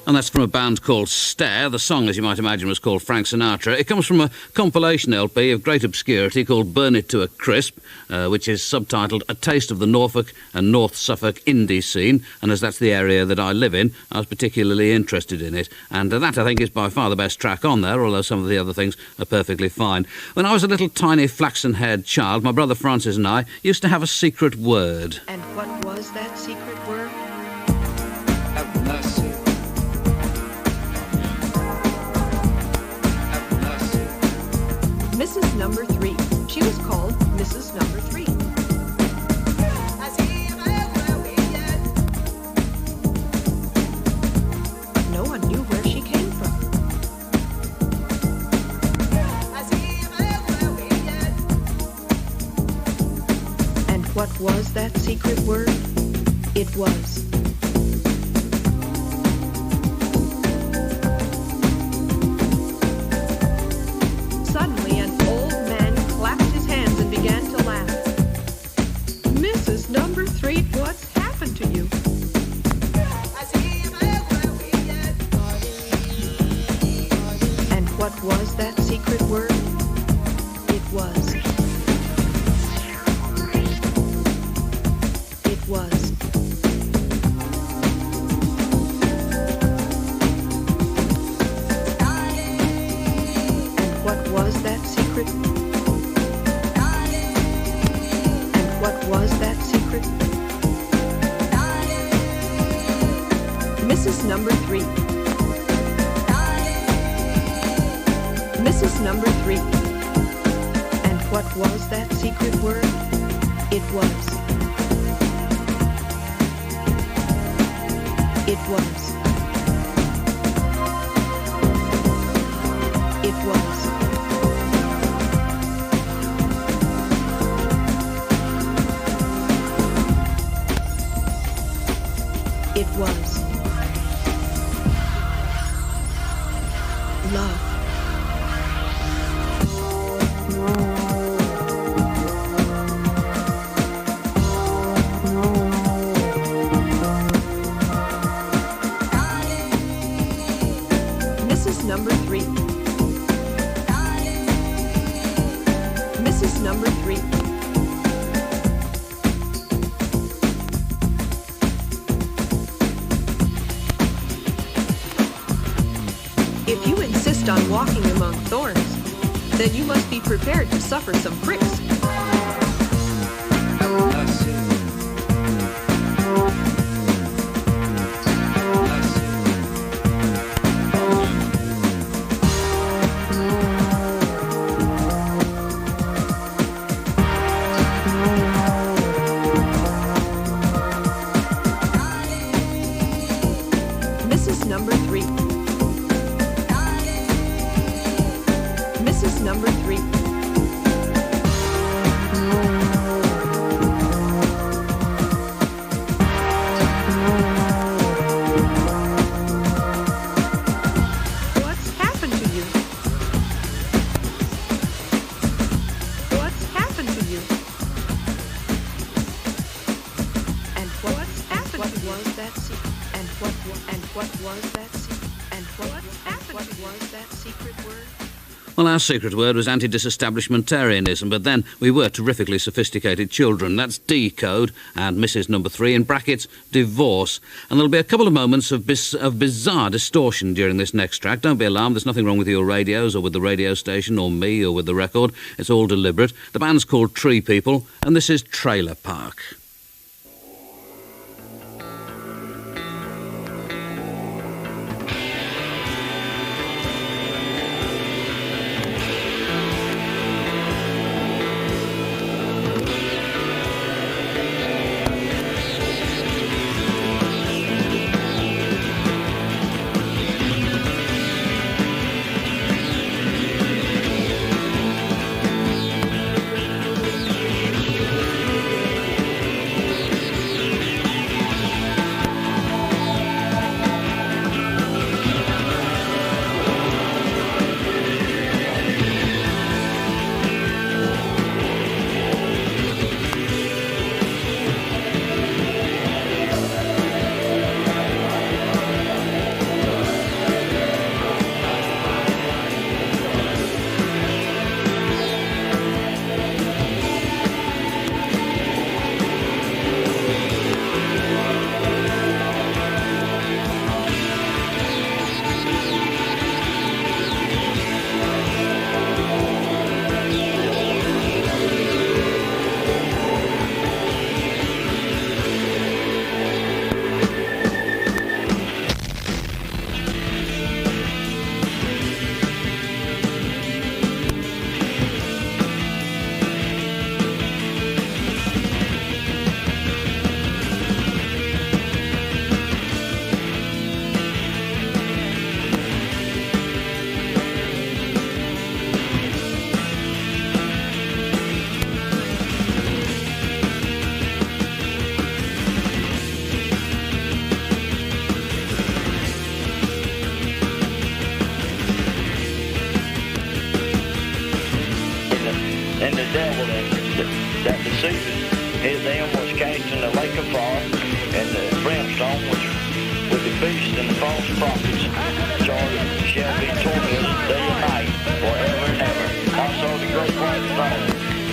And that's from a band called Stare. The song, as you might imagine, was called Frank Sinatra. It comes from a compilation LP of great obscurity called Burn It to a Crisp, which is subtitled A Taste of the Norfolk and North Suffolk Indie Scene. And as that's the area that I live in, I was particularly interested in it. And that, I think, is by far the best track on there, although some of the other things are perfectly fine. When I was a little tiny flaxen-haired child, my brother Francis and I used to have a secret word. And what was that secret word? Have mercy. Mrs. Number 3. She was called Mrs. Number 3. But no one knew where she came from. And what was that secret word? It was. Suddenly, an old man clapped his hands and began to laugh. Mrs. Number 3, what's happened to you? And what was that secret word? It was. It was. What was that secret? And what was that secret? Mrs. Number 3. Mrs. Number 3. And what was that secret word? It was. It was. It was. It was love. Mrs. Number 3. Mrs. Number 3. If you insist on walking among thorns, then you must be prepared to suffer some pricks. Mrs. Number 3. Mrs. Number 3. What's happened to you? What's happened to you? And what's happened? What was that secret? And what was that secret? And what happened? What was that secret word? Well, our secret word was anti-disestablishmentarianism, but then we were terrifically sophisticated children. That's D code and Mrs. Number 3 in brackets, divorce. And there'll be a couple of moments of bizarre distortion during this next track. Don't be alarmed, there's nothing wrong with your radios or with the radio station or me or with the record. It's all deliberate. The band's called Treepeople, and this is Trailer Park. prophets shall be tormented day and night forever and ever. I saw the great white throne,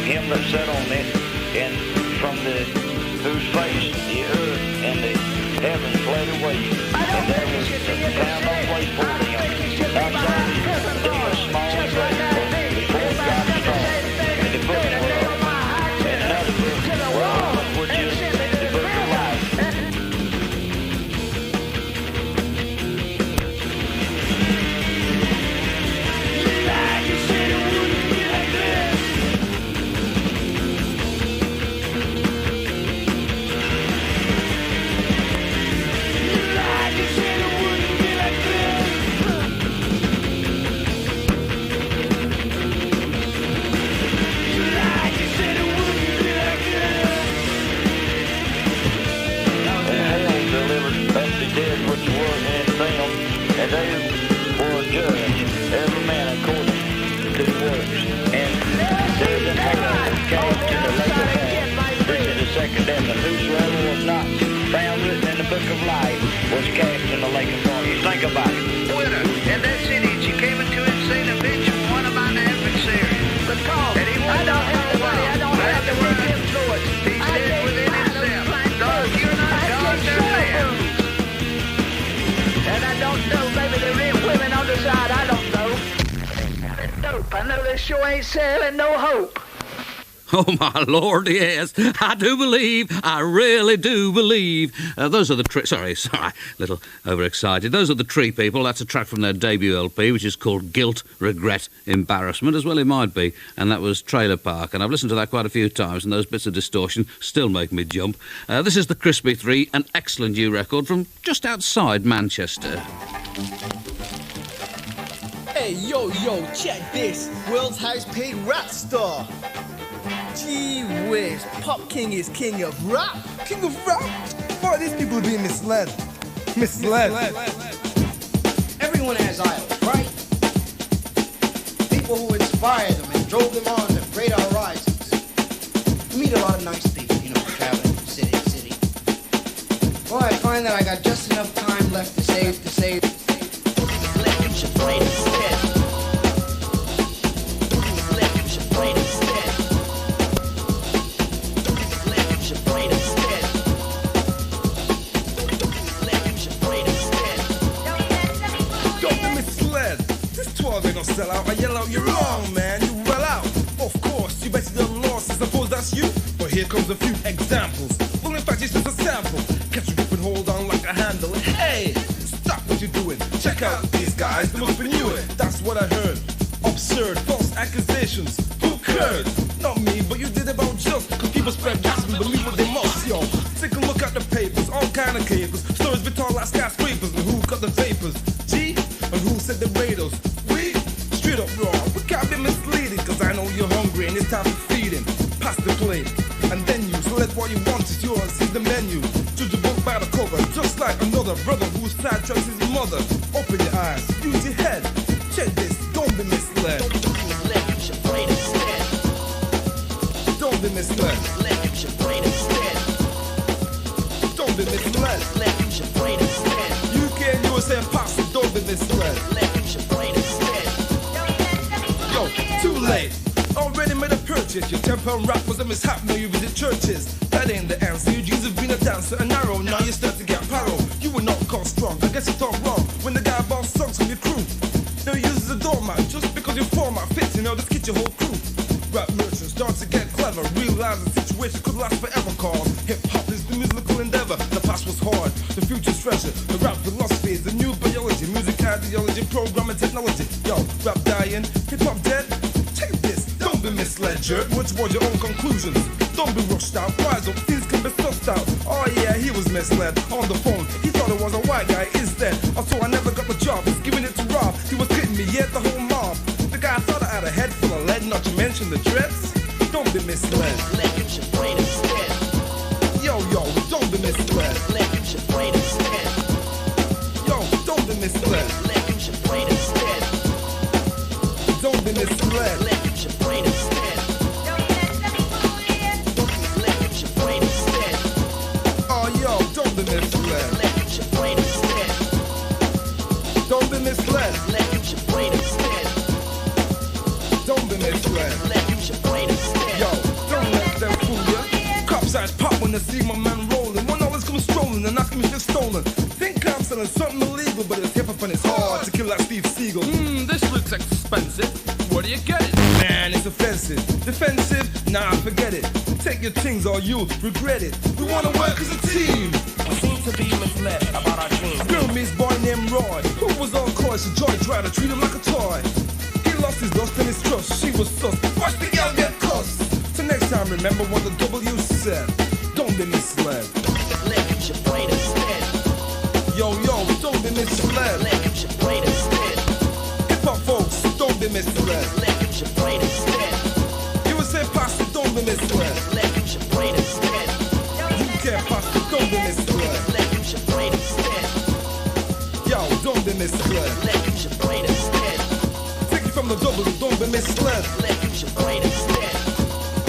him that sat on it, and from whose face the earth and the heavens fled away, and there was found no place for them. I saw them small and great before God's throne, and the book were, and another book were, which is the book of life. And they were judged, every man according to his works. And there's an hell cast in the lake of fire. This is the second death, and whosoever was not found written in the book of life was cast in the lake of fire. You think about it. Widow, and that city, she came into it saying a bitch from one of mine adversaries. Because and he went down to the well. I don't have to work influence. He said within himself, those you're not gods, they're men. And I don't know, maybe there is women on the side, I don't know. Nope, I know this sure ain't selling no hope. Oh, my Lord, yes. I do believe, I really do believe. Those are the sorry, a little overexcited. Those are the Treepeople. That's a track from their debut LP, which is called Guilt, Regret, Embarrassment, as well it might be. And that was Trailer Park. And I've listened to that quite a few times, and those bits of distortion still make me jump. This is the Crispy Three, an excellent new record from just outside Manchester. Hey, yo, check this. World's highest paid rap star. Gee whiz, Pop King is king of rap. King of rap? Boy, these people are being misled. Everyone has idols, right? People who inspired them and drove them on to greater horizons. You meet a lot of nice people, traveling from city to city. Well, I find that I got just enough time left to save. Sell out, I yell out, you're wrong, man, you well out. Of course, you bet you done lost, I suppose that's you. But here comes a few examples. Well, in fact, it's just a sample. Catch you grip and hold on like a handle. Hey, stop what you're doing. Check out these guys, they must be new. That's what I heard. Absurd, false accusations. Who cared? Not me, but you did about just. Cause people spread gas and believe what they must, yo. Take a look at the papers, all kind of capers. Stories be tall like skyscrapers. And who cut the vapors? G? And who said the radars? Straight up raw, we can't be misleading. Cause I know you're hungry and it's time for feeding. Pass the plate, and then you select what you want, it's yours, see the menu. Judge the book by the cover, just like another brother whose side tracks his mother. Open your eyes, use your head. Check this, don't be misled. Don't be misled, you should play instead. Don't be misled. You should play instead. Don't be misled. You should play instead. UK and USA pass it, don't be misled. You should play instead. Yo, too late. Already made a purchase. Your temper and rap was a mishap. Now you visit churches. That ain't the answer. You dreams have been a dancer and narrow. Now you start to get paro. You were not called strong. I guess you thought wrong when the guy bought songs from your crew. Now you use a doormat just because your format fits. Just get your whole crew. Rap merchants start to get clever. Realize the situation could last forever. Cause hip hop is the musical endeavor. The past was hard. The future's treasure. The rap philosophy is the new biology. Music ideology, programming technology. Yo, rap dying, hip hop dead. Check this, don't be misled, jerk. Which was your own conclusions? Don't be rushed out. Wise up, things can be sussed out. Oh yeah, he was misled on the phone. He thought it was a white guy instead. Also, I never got the job. He's giving it to Rob. He was hitting me, yet the whole mob. The guy thought I had a head full of lead, not to mention the dreads. Don't be misled. You should play instead. Yo, don't be misled. You should play instead. Yo, don't be misled. You should play instead. Don't be misled. You should play instead. You should play instead. Oh, yo, don't be misled. You should play instead. misled. Let use your brain instead. Don't be misled. Let use your brain instead. Yo, don't let them fool ya. Cops eyes pop when they see my man rolling. When always come strolling and asking me if it's stolen. Think I'm selling something illegal, but it's hip hop and it's hard to kill that Steve Seagal. This looks expensive. Where do you get it? Man, it's offensive. Defensive? Nah, forget it. Take your things or you'll regret it. We wanna work as a team. We seem to be misled about our dreams. A girl meets boy named Roy, who was on course. She joy tried to treat him like a toy. He lost his lust and his trust. She was sus. Watch the girl get cussed. So next time, remember what the W said. Don't be misled. Let use your brain instead. Yo, don't be misled. Let use your brain instead. Hip-hop folks, don't be misled. Let use your brain instead. You would say, Pastor, don't be misled. Let use your brain instead. You can't, Pastor, don't be misled. Let use your brain instead. Yo, don't be misled. Let use your brain instead. Take it from the W, don't be misled. Let use your brain instead.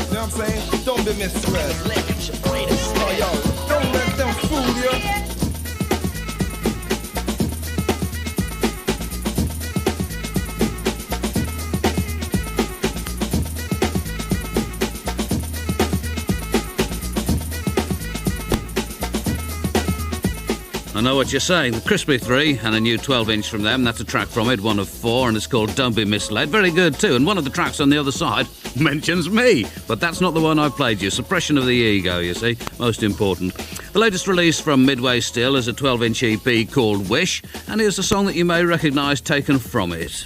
You know what I'm saying? Don't be misled. Let use your brain instead. Oh, yo, don't let them fool you. I know what you're saying. The Crispy 3 and a new 12-inch from them. That's a track from it, one of 4, and it's called Don't Be Misled. Very good, too. And one of the tracks on the other side mentions me. But that's not the one I played you. Suppression of the ego, you see. Most important. The latest release from Midway Still is a 12-inch EP called Wish, and here's a song that you may recognise taken from it.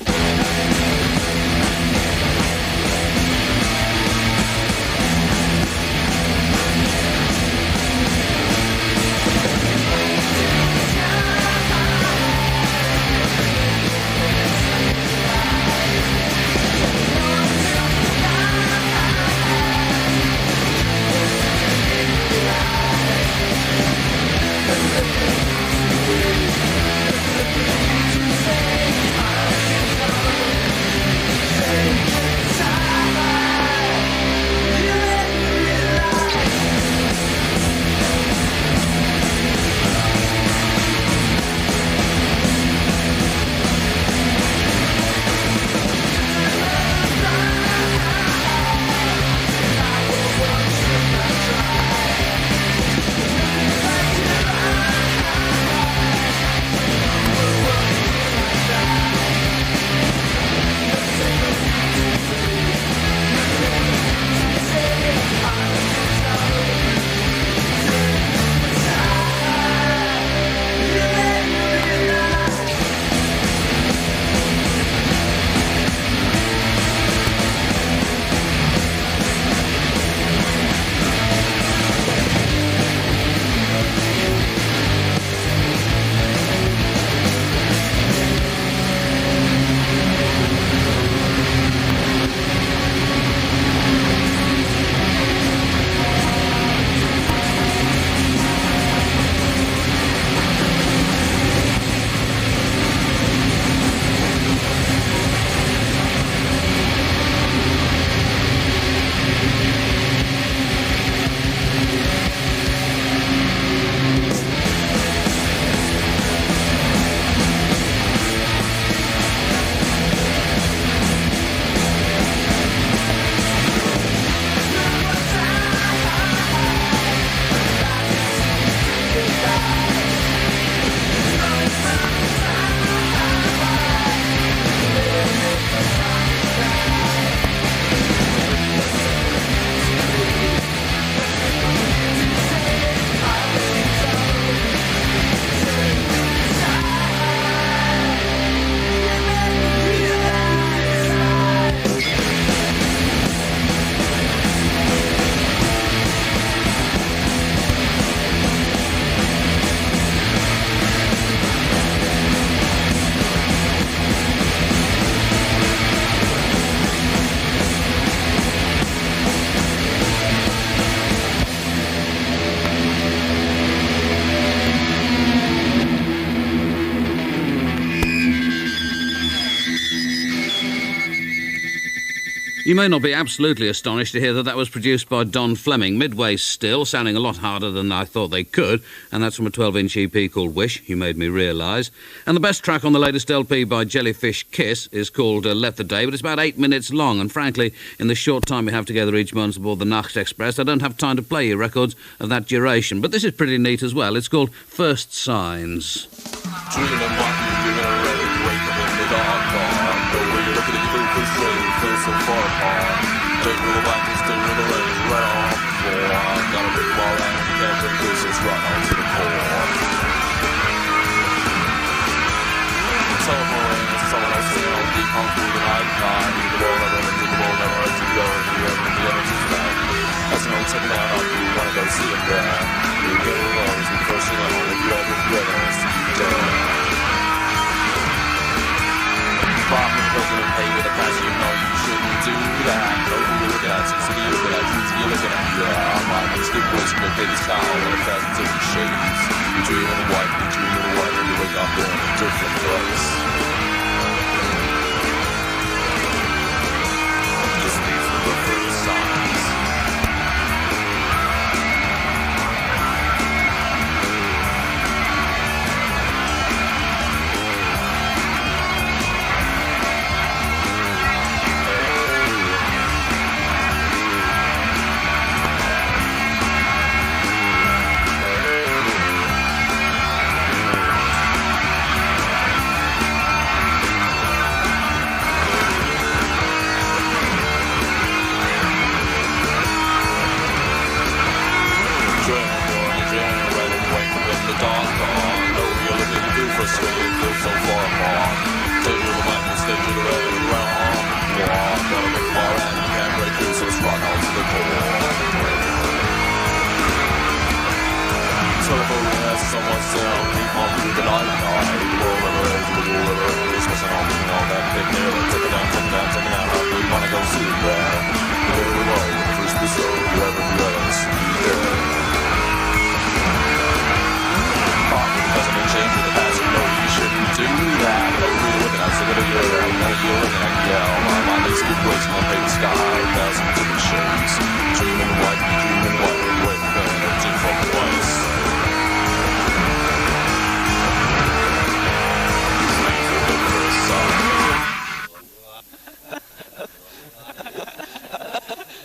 You may not be absolutely astonished to hear that was produced by Don Fleming. Midway Still, sounding a lot harder than I thought they could, and that's from a 12-inch EP called Wish, You Made Me Realise. And the best track on the latest LP by Jellyfish Kiss is called Let the Day, but it's about 8 minutes long, and frankly, in the short time we have together each month aboard the Nachtexpress, I don't have time to play you records of that duration. But this is pretty neat as well. It's called First Signs.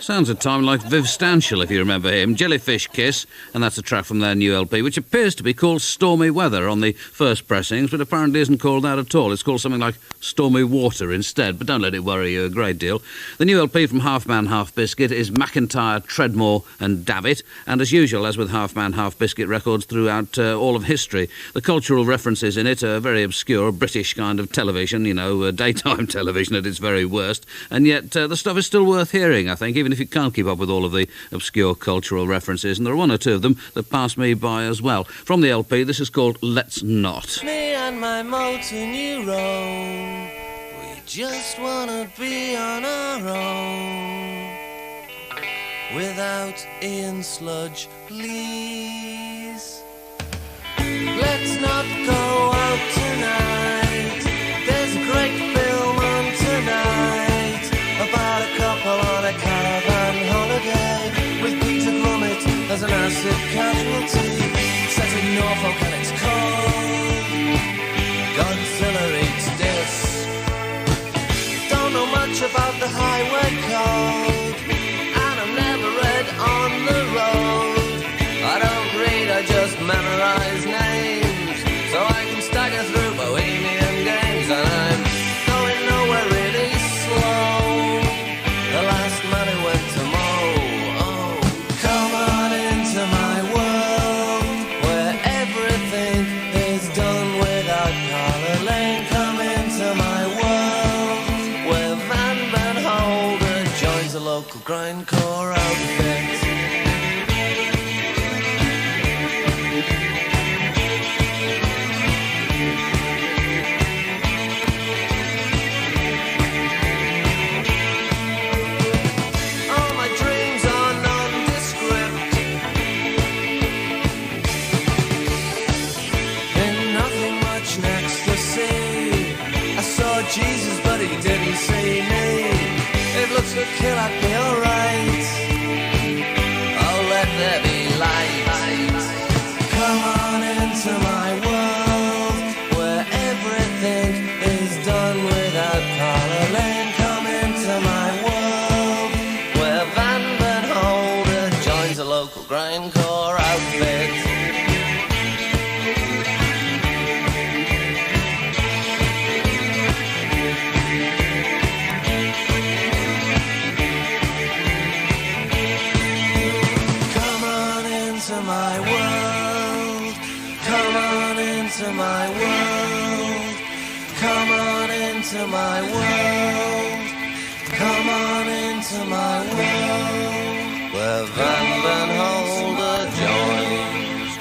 Sounds at time like Viv Stanshall, if you remember him. Jellyfish Kiss, and that's a track from their new LP, which appears to be called Stormy Weather on the first pressings, but apparently isn't called that at all. It's called something like Stormy Water instead, but don't let it worry you a great deal. The new LP from Half Man, Half Biscuit is McIntyre, Treadmore and Davitt, and as usual, as with Half Man, Half Biscuit records throughout all of history, the cultural references in it are very obscure, British kind of television, daytime television at its very worst, and yet the stuff is still worth hearing, I think, even if you can't keep up with all of the obscure cultural references, and there are one or two of them that pass me by as well. From the LP, this is called Let's Not. Me and my motor neuron, we just wanna be on our own, without Ian Sludge, please. Let's not go out tonight, there's a great film on tonight, about a couple on a caravan holiday, with Peter Grummet as an acid casualty, set in Norfolk and it's cold, Godzilla eats this. Don't know much about the highway code, and I've never read On the Road. I don't read, I just memorize names, so I can stagger through Bohemian games, and I'm going nowhere really slow. The last man who went to Mo, oh, come on into my world, where everything is done without parlor lane. Come into my world, where Van Holder joins a local grindcore outfit. Jesus, but he didn't see me. It looks would kill, I'd be alright. Oh, let there be light. Come on into my world, where everything is done without color lane. Come into my world, where Van Holder joins a local grindcore outfit. My world, come on into my world, come on into my world, come on into my world, where Van Holder joins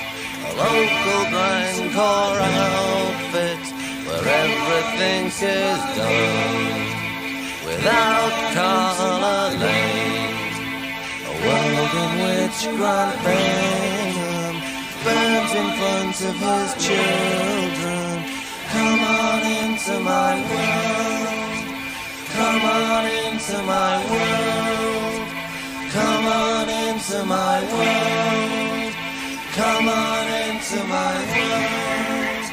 a local grindcore outfit, where everything is done without color lane. A world in which Grant Benham burns in front of his children. Come on into my world. Come on into my world. Come on into my world. Come on into my world.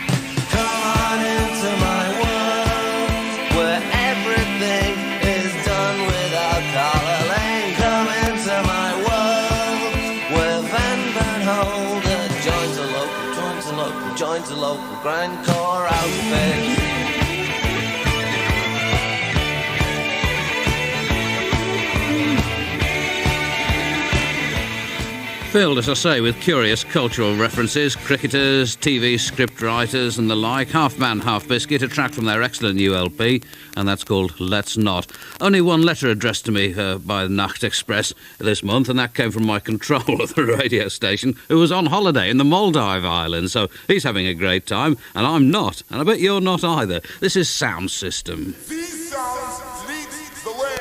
Come on into my world, where everything is done without color lane. Come into my world, where Van Holder joins a local grindcore outfit. Filled, as I say, with curious cultural references, cricketers, TV script writers and the like. Half Man, Half Biscuit, a track from their excellent new LP, and that's called Let's Not. Only one letter addressed to me by Nachtexpress this month, and that came from my control of the radio station, who was on holiday in the Maldive Islands, so he's having a great time, and I'm not, and I bet you're not either. This is Sound System. These sounds lead the way.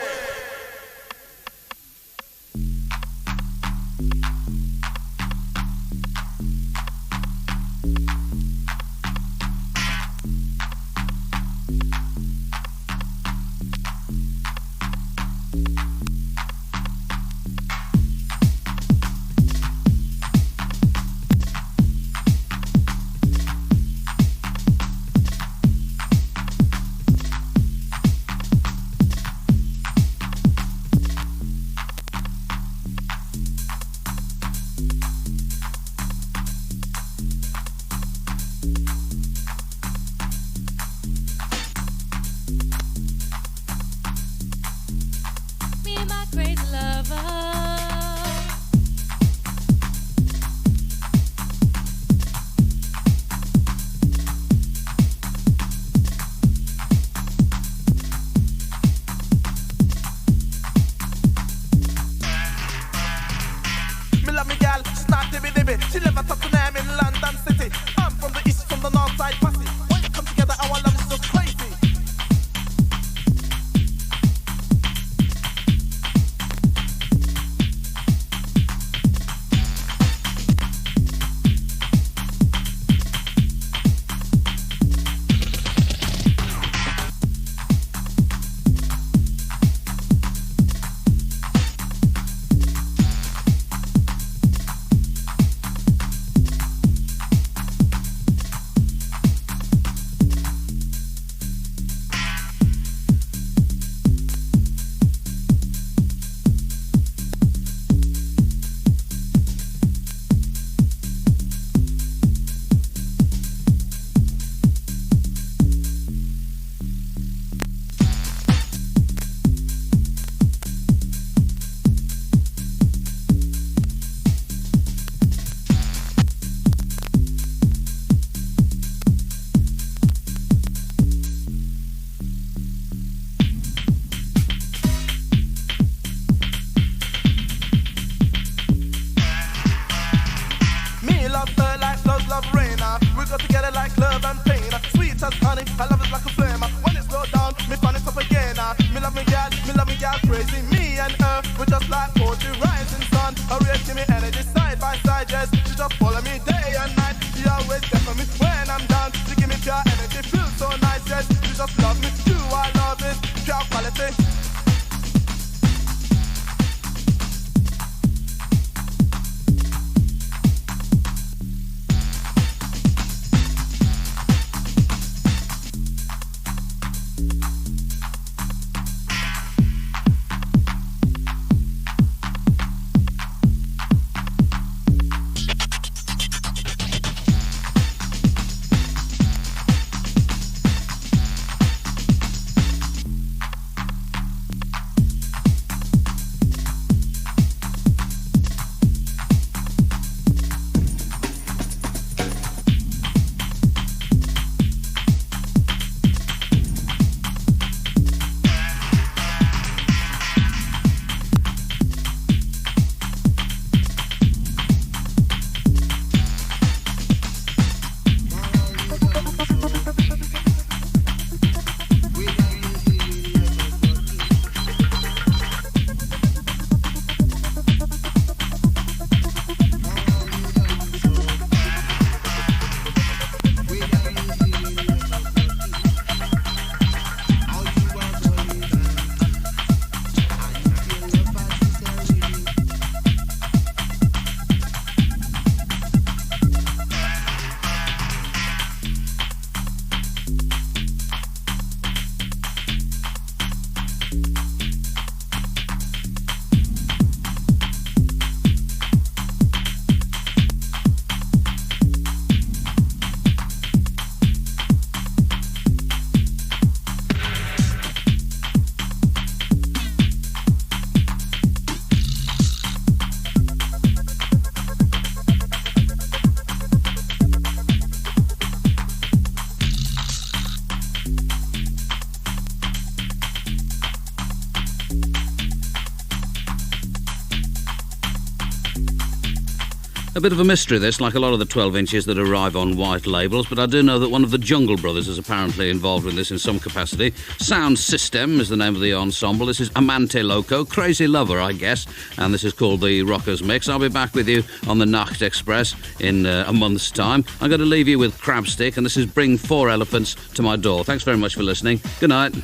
A bit of a mystery, this, like a lot of the 12 inches that arrive on white labels, but I do know that one of the Jungle Brothers is apparently involved in this in some capacity. Sound System is the name of the ensemble. This is Amante Loco, Crazy Lover, I guess, and this is called the Rockers Mix. I'll be back with you on the Nachtexpress in a month's time. I'm going to leave you with Crabstick, and this is Bring 4 Elephants to My Door. Thanks very much for listening. Good night.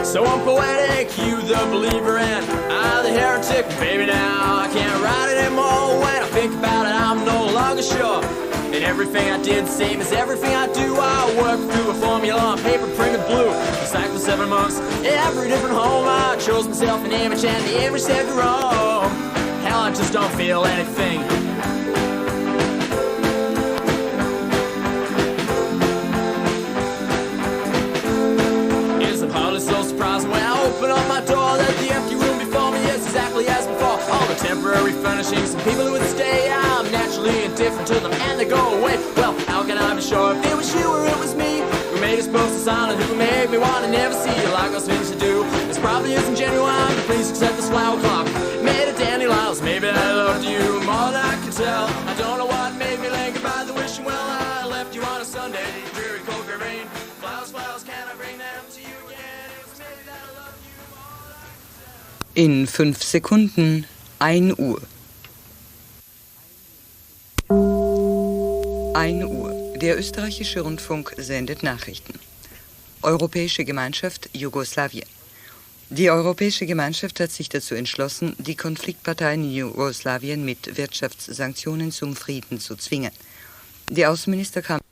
So unpoetic, you the believer and I the heretic. Baby, now I can't write it anymore. When I think about it, I'm no longer sure. And everything I did, same as everything I do. I work through a formula on paper printed blue. A cycle 7 months, every different home. I chose myself an image and the image said wrong. Hell, I just don't feel anything. So surprising when I open up my door that the empty room before me is exactly as before. All the temporary furnishings and people who would stay, I'm naturally indifferent to them and they go away. Well, how can I be sure if it was you or it was me who made us both so silent, who made me want to never see you like us things to do? This probably isn't genuine, but please accept this flower clock made of dandelions. Maybe I loved you more than I can tell. I don't know what made me linger by the wishing well. I left you on a Sunday, dreary cold gray rain. Flowers, flowers, can I bring them to you again? In 5 Sekunden 1 Uhr. 1 Uhr. Der österreichische Rundfunk sendet Nachrichten. Europäische Gemeinschaft Jugoslawien. Die Europäische Gemeinschaft hat sich dazu entschlossen, die Konfliktparteien in Jugoslawien mit Wirtschaftssanktionen zum Frieden zu zwingen. Die Außenminister kamen